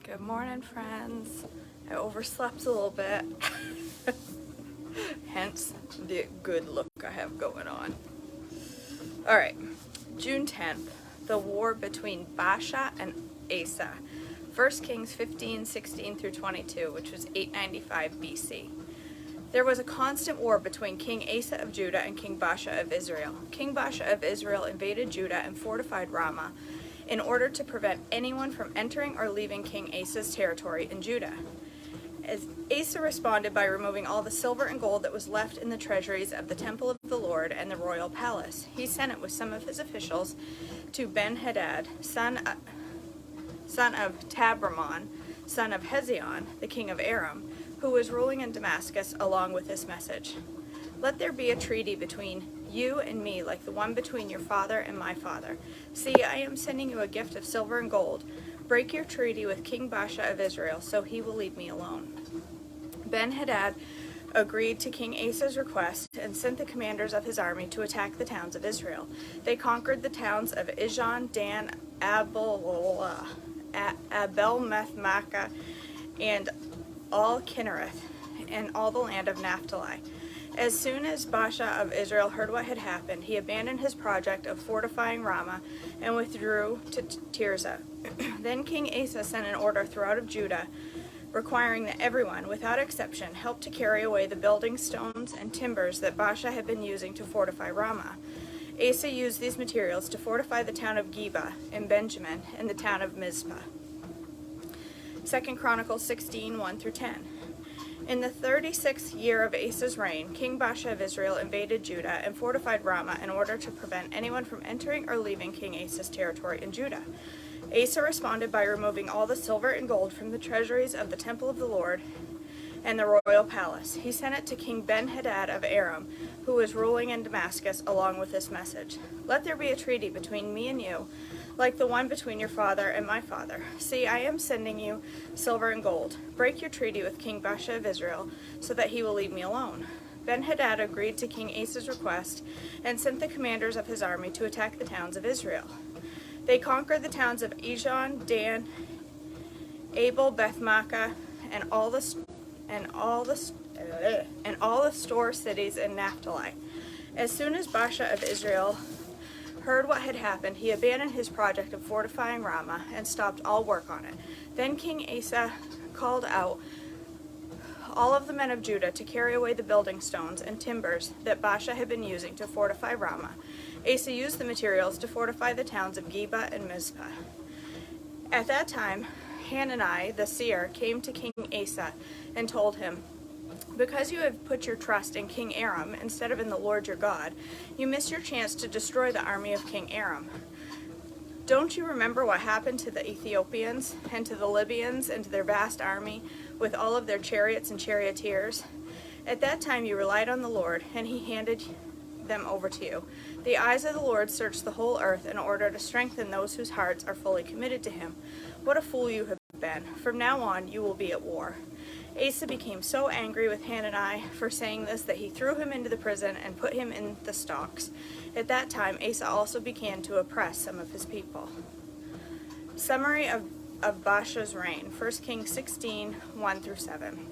Good morning, friends. I overslept a little bit, hence the good look I have going on. Alright, June 10th, the war between Baasha and Asa. 1 Kings 15:16 through 22, which was 895 BC. There was a constant war between King Asa of Judah and King Baasha of Israel. King Baasha of Israel invaded Judah and fortified Ramah in order to prevent anyone from entering or leaving King Asa's territory in Judah. As Asa responded by removing all the silver and gold that was left in the treasuries of the temple of the Lord and the royal palace. He sent it with some of his officials to Ben-Hadad, son of Tabramon, son of Hezion, the king of Aram, who was ruling in Damascus, along with this message. Let there be a treaty between you and me, like the one between your father and my father. See, I am sending you a gift of silver and gold. Break your treaty with King Baasha of Israel, so he will leave me alone. Ben-Hadad agreed to King Asa's request and sent the commanders of his army to attack the towns of Israel. They conquered the towns of Ijon, Dan, Abel-Methmaachah, and all Kinnereth, and all the land of Naphtali. As soon as Baasha of Israel heard what had happened, he abandoned his project of fortifying Ramah and withdrew to Tirzah. Then King Asa sent an order throughout of Judah, requiring that everyone, without exception, help to carry away the building stones and timbers that Baasha had been using to fortify Ramah. Asa used these materials to fortify the town of Geba in Benjamin and the town of Mizpah. 2 Chronicles 16:1 through 10. In the 36th year of Asa's reign, King Baasha of Israel invaded Judah and fortified Ramah in order to prevent anyone from entering or leaving King Asa's territory in Judah. Asa responded by removing all the silver and gold from the treasuries of the temple of the Lord and the royal palace. He sent it to King Ben-Hadad of Aram, who was ruling in Damascus, along with this message. Let there be a treaty between me and you, like the one between your father and my father. See, I am sending you silver and gold. Break your treaty with King Baasha of Israel, so that he will leave me alone. Ben-Hadad agreed to King Asa's request and sent the commanders of his army to attack the towns of Israel. They conquered the towns of Ijon, Dan, Abel-Methmaachah, and all the store cities in Naphtali. As soon as Baasha of Israel heard what had happened, he abandoned his project of fortifying Ramah and stopped all work on it. Then King Asa called out all of the men of Judah to carry away the building stones and timbers that Baasha had been using to fortify Ramah. Asa used the materials to fortify the towns of Geba and Mizpah. At that time, Hanani the seer came to King Asa and told him, because you have put your trust in King Aram instead of in the Lord your God, you miss your chance to destroy the army of King Aram. Don't you remember what happened to the Ethiopians and to the Libyans and to their vast army with all of their chariots and charioteers? At that time you relied on the Lord, and he handed them over to you. The eyes of the Lord search the whole earth in order to strengthen those whose hearts are fully committed to him. What a fool you have been. From now on you will be at war. Asa became so angry with Hanani for saying this that he threw him into the prison and put him in the stocks. At that time, Asa also began to oppress some of his people. Summary of Baasha's reign, 1 Kings 16:1 through 7.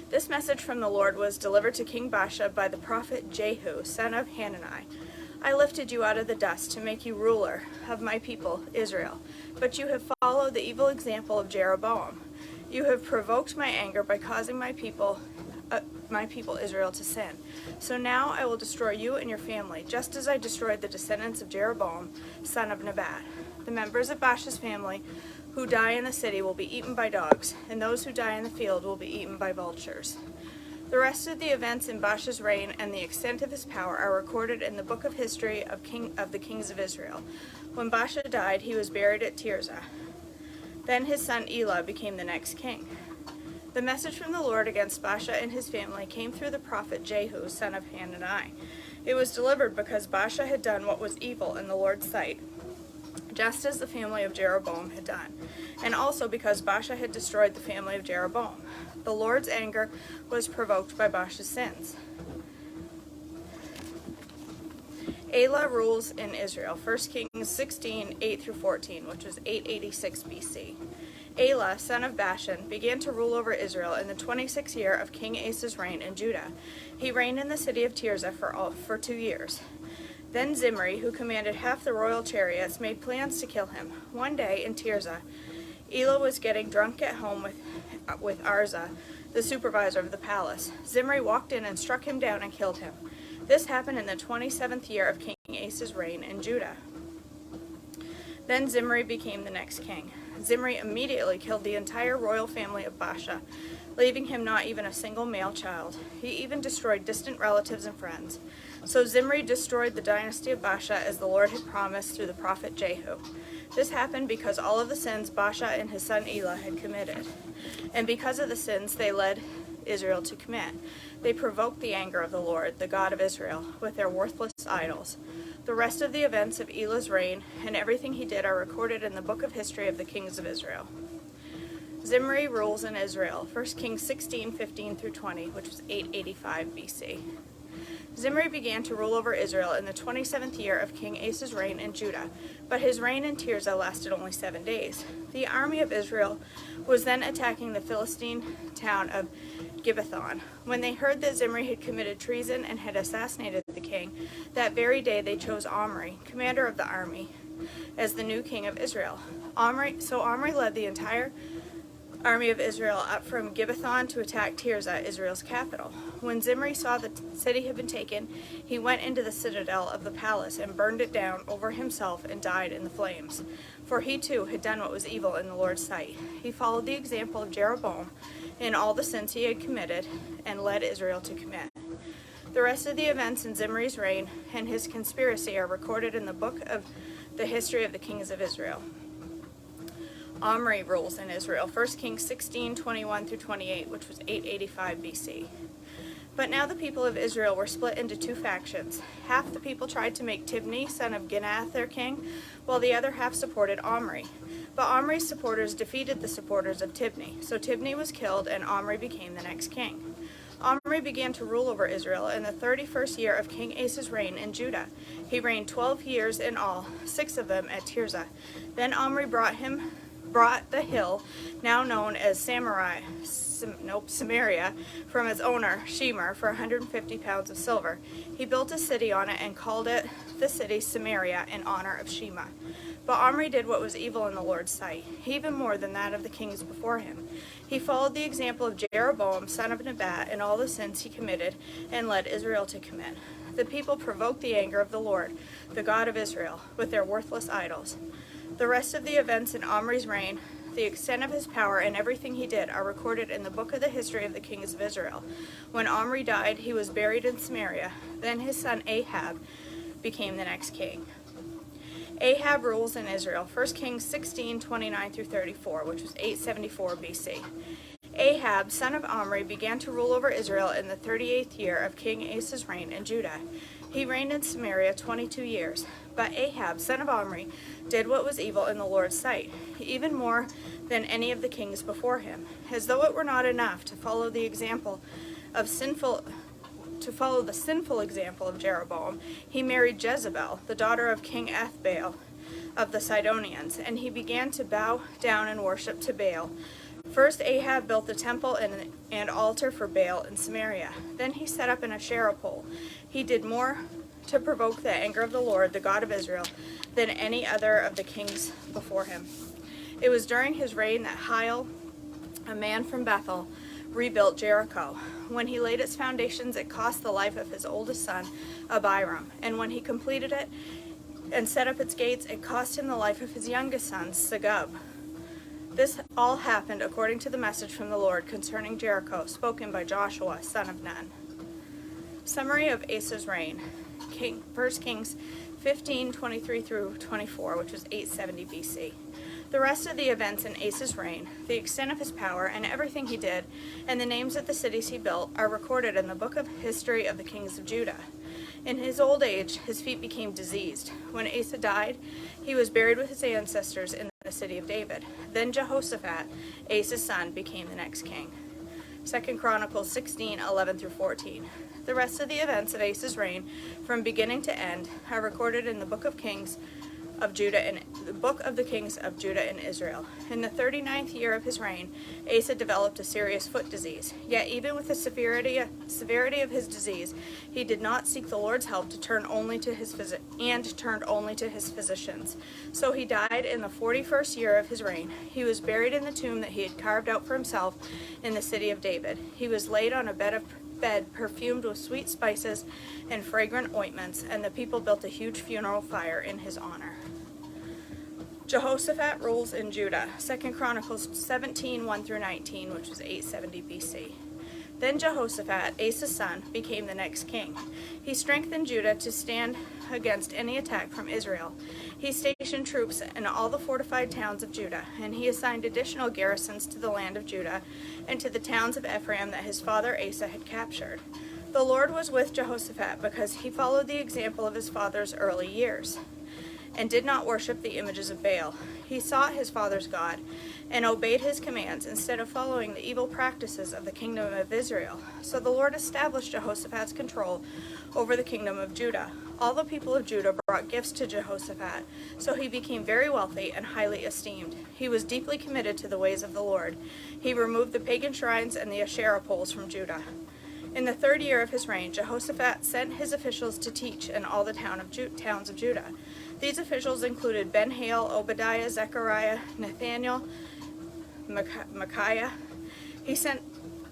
This message from the Lord was delivered to King Baasha by the prophet Jehu, son of Hanani. I lifted you out of the dust to make you ruler of my people, Israel, but you have followed the evil example of Jeroboam. You have provoked my anger by causing my people Israel to sin. So now I will destroy you and your family, just as I destroyed the descendants of Jeroboam, son of Nebat. The members of Baasha's family who die in the city will be eaten by dogs, and those who die in the field will be eaten by vultures. The rest of the events in Baasha's reign and the extent of his power are recorded in the book of history of the kings of Israel. When Baasha died, he was buried at Tirzah. Then his son Elah became the next king. The message from the Lord against Baasha and his family came through the prophet Jehu, son of Hanani. It was delivered because Baasha had done what was evil in the Lord's sight, just as the family of Jeroboam had done, and also because Baasha had destroyed the family of Jeroboam. The Lord's anger was provoked by Baasha's sins. Ela rules in Israel. 1 Kings 16, 8 through 14, which was 886 BC. Ela, son of Bashan, began to rule over Israel in the 26th year of King Asa's reign in Judah. He reigned in the city of Tirzah for 2 years. Then Zimri, who commanded half the royal chariots, made plans to kill him. One day in Tirzah, Ela was getting drunk at home with Arza, the supervisor of the palace. Zimri walked in and struck him down and killed him. This happened in the 27th year of King Asa's reign in Judah. Then Zimri became the next king. Zimri immediately killed the entire royal family of Baasha, leaving him not even a single male child. He even destroyed distant relatives and friends. So Zimri destroyed the dynasty of Baasha as the Lord had promised through the prophet Jehu. This happened because all of the sins Baasha and his son Ela had committed. And because of the sins they led Israel to commit, they provoked the anger of the Lord, the God of Israel, with their worthless idols. The rest of the events of Ela's reign and everything he did are recorded in the book of history of the kings of Israel. Zimri rules in Israel. 1 Kings 16, 15 through 20, which was 885 BC. Zimri began to rule over Israel in the 27th year of King Asa's reign in Judah, but his reign in Tirzah lasted only 7 days. The army of Israel was then attacking the Philistine town of Gibbethon. When they heard that Zimri had committed treason and had assassinated the king, that very day they chose Omri, commander of the army, as the new king of Israel. So Omri led the entire army of Israel up from Gibbethon to attack Tirzah, Israel's capital. When Zimri saw the city had been taken, he went into the citadel of the palace and burned it down over himself and died in the flames. For he too had done what was evil in the Lord's sight. He followed the example of Jeroboam in all the sins he had committed and led Israel to commit. The rest of the events in Zimri's reign and his conspiracy are recorded in the book of the history of the kings of Israel. Omri rules in Israel. 1 Kings 16, 21 through 28, which was 885 BC. But now the people of Israel were split into 2 factions. Half the people tried to make Tibni, son of Ginath, their king, while the other half supported Omri. But Omri's supporters defeated the supporters of Tibni, so Tibni was killed and Omri became the next king. Omri began to rule over Israel in the 31st year of King Asa's reign in Judah. He reigned 12 years in all, 6 of them at Tirzah. Then Omri brought the hill, now known as Samaria, from its owner, Shemer, for 150 pounds of silver. He built a city on it and called it the city Samaria in honor of Shema. But Omri did what was evil in the Lord's sight, even more than that of the kings before him. He followed the example of Jeroboam, son of Nebat, in all the sins he committed and led Israel to commit. The people provoked the anger of the Lord, the God of Israel, with their worthless idols. The rest of the events in Omri's reign, the extent of his power, and everything he did are recorded in the book of the history of the kings of Israel. When Omri died, he was buried in Samaria. Then his son Ahab became the next king. Ahab rules in Israel. 1 Kings 16, 29 through 34, which was 874 BC. Ahab, son of Omri, began to rule over Israel in the 38th year of King Asa's reign in Judah. He reigned in Samaria 22 years. But Ahab, son of Omri, did what was evil in the Lord's sight, even more than any of the kings before him. As though it were not enough to follow the sinful example of Jeroboam, he married Jezebel, the daughter of King Ethbaal of the Sidonians, and he began to bow down and worship to Baal. First Ahab built a temple and altar for Baal in Samaria. Then he set up an Asherah pole. He did more to provoke the anger of the Lord, the God of Israel, than any other of the kings before him. It was during his reign that Hiel, a man from Bethel, rebuilt Jericho. When he laid its foundations, it cost the life of his oldest son, Abiram. And when he completed it and set up its gates, it cost him the life of his youngest son, Segub. This all happened according to the message from the Lord concerning Jericho, spoken by Joshua, son of Nun. Summary of Asa's reign. 1 Kings 15, 23 through 24, which was 870 BC. The rest of the events in Asa's reign, the extent of his power, and everything he did, and the names of the cities he built, are recorded in the book of history of the kings of Judah. In his old age, his feet became diseased. When Asa died, he was buried with his ancestors in the city of David. Then Jehoshaphat, Asa's son, became the next king. 2 Chronicles 16:11 through 14. The rest of the events of Asa's reign, from beginning to end, are recorded in the book of Kings of Judah and the book of the Kings of Judah and Israel. In the 39th year of his reign, Asa developed a serious foot disease. Yet even with the severity of his disease, he did not seek the Lord's help to turned only to his physicians. So he died in the 41st year of his reign. He was buried in the tomb that he had carved out for himself in the city of David. He was laid on a bed perfumed with sweet spices and fragrant ointments, and the people built a huge funeral fire in his honor. Jehoshaphat rules in Judah. 2 Chronicles 17:1 through 19, which was 870 BC. Then Jehoshaphat, Asa's son, became the next king. He strengthened Judah to stand against any attack from Israel. He stationed troops in all the fortified towns of Judah, and he assigned additional garrisons to the land of Judah and to the towns of Ephraim that his father Asa had captured. The Lord was with Jehoshaphat because he followed the example of his father's early years and did not worship the images of Baal. He sought his father's God and obeyed his commands instead of following the evil practices of the kingdom of Israel. So the Lord established Jehoshaphat's control over the kingdom of Judah. All the people of Judah brought gifts to Jehoshaphat, so he became very wealthy and highly esteemed. He was deeply committed to the ways of the Lord. He removed the pagan shrines and the Asherah poles from Judah. In the 3rd year of his reign, Jehoshaphat sent his officials to teach in all the towns of Judah. These officials included Ben-Hail, Obadiah, Zechariah, Nathaniel, Micaiah. He sent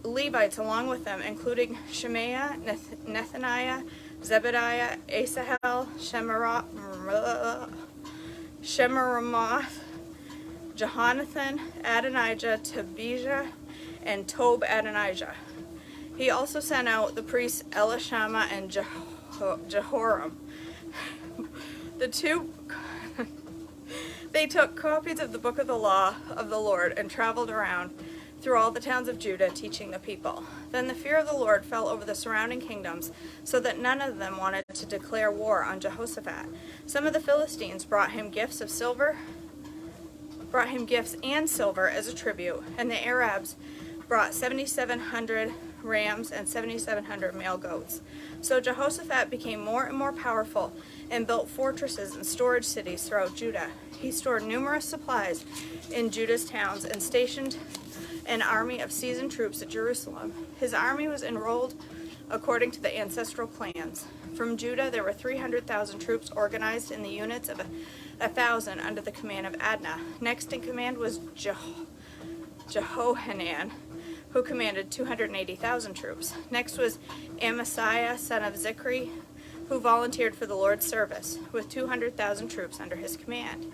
Levites along with them, including Shemaiah, Nethaniah, Zebediah, Asahel, Shemiramoth, Jehonathan, Adonijah, Tobijah, and Tob-Adonijah. He also sent out the priests Elishama and Jehoram. They took copies of the book of the law of the Lord and traveled around through all the towns of Judah, teaching the people. Then the fear of the Lord fell over the surrounding kingdoms, so that none of them wanted to declare war on Jehoshaphat. Some of the Philistines brought him gifts and silver as a tribute, and the Arabs brought 7,700 rams and 7,700 male goats. So Jehoshaphat became more and more powerful and built fortresses and storage cities throughout Judah. He stored numerous supplies in Judah's towns and stationed an army of seasoned troops at Jerusalem. His army was enrolled according to the ancestral clans. From Judah, there were 300,000 troops organized in the units of 1,000 under the command of Adnah. Next in command was Jehohanan, who commanded 280,000 troops. Next was Amasiah, son of Zichri, who volunteered for the Lord's service, with 200,000 troops under his command.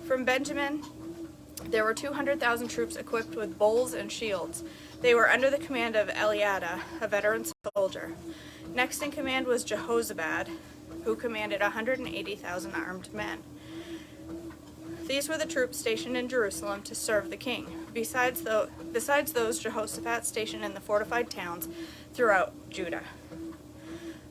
From Benjamin, there were 200,000 troops equipped with bowls and shields. They were under the command of Eliada, a veteran soldier. Next in command was Jehozabad, who commanded 180,000 armed men. These were the troops stationed in Jerusalem to serve the king. Besides those, Jehoshaphat stationed in the fortified towns throughout Judah.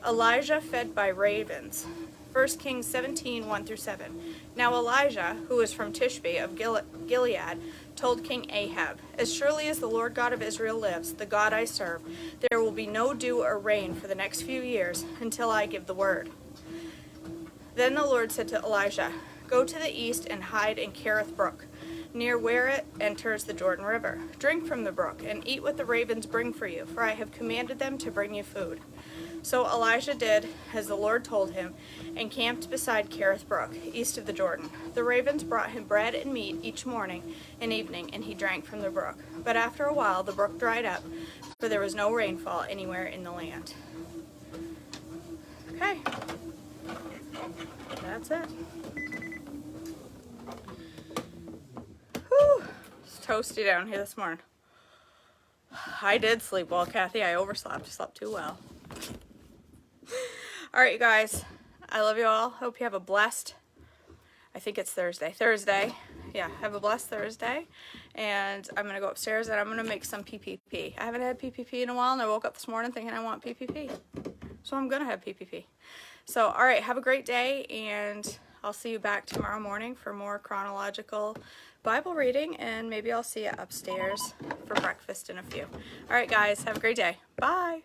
Elijah fed by ravens. 1 Kings 17:1 through 7. Now Elijah, who was from Tishbe of Gilead, told King Ahab, "As surely as the Lord God of Israel lives, the God I serve, there will be no dew or rain for the next few years until I give the word." Then the Lord said to Elijah, "Go to the east and hide in Kerith Brook, near where it enters the Jordan River. Drink from the brook and eat what the ravens bring for you, for I have commanded them to bring you food." So Elijah did as the Lord told him and camped beside Kerith Brook, east of the Jordan. The ravens brought him bread and meat each morning and evening, and he drank from the brook. But after a while the brook dried up, for there was no rainfall anywhere in the land. Okay, that's it. Whew. It's toasty down here this morning. I did sleep well, Kathy. I overslept. I slept too well. All right, you guys. I love you all. Hope you have a blessed, I think it's Thursday. Yeah, have a blessed Thursday. And I'm going to go upstairs and I'm going to make some PPP. I haven't had PPP in a while, and I woke up this morning thinking I want PPP. So I'm going to have PPP. So, all right, have a great day, and I'll see you back tomorrow morning for more chronological Bible reading, and maybe I'll see you upstairs for breakfast in a few. All right, guys, have a great day. Bye.